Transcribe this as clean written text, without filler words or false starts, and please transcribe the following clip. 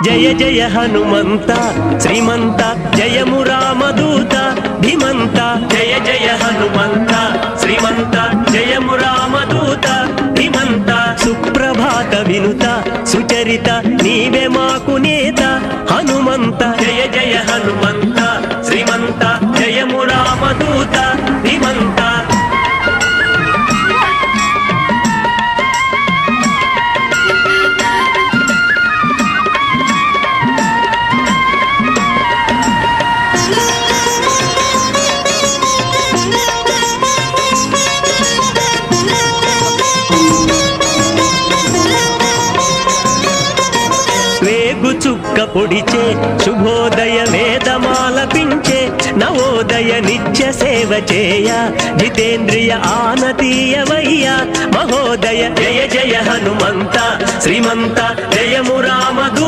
జయ జయ హనుమంత శ్రీమంత జయము రామదూత ధీమంత జయ జయ హనుమంత శ్రీమంత జయము రామదూత ధీమంత సుప్రభాత వినుత సుచరిత నీవే మాకు నేత హనుమంత జయ జయ హనుమంత శ్రీమంత జయము రామదూత ధీమంత వేగు చుక్క పొడిచే శుభోదయ వేదమాలపించే నవోదయ నిత్య సేవ చేయ జితేంద్రియ ఆనతీయవయ్య మహోదయ జయ జయ హనుమంత శ్రీమంత జయము రామదూత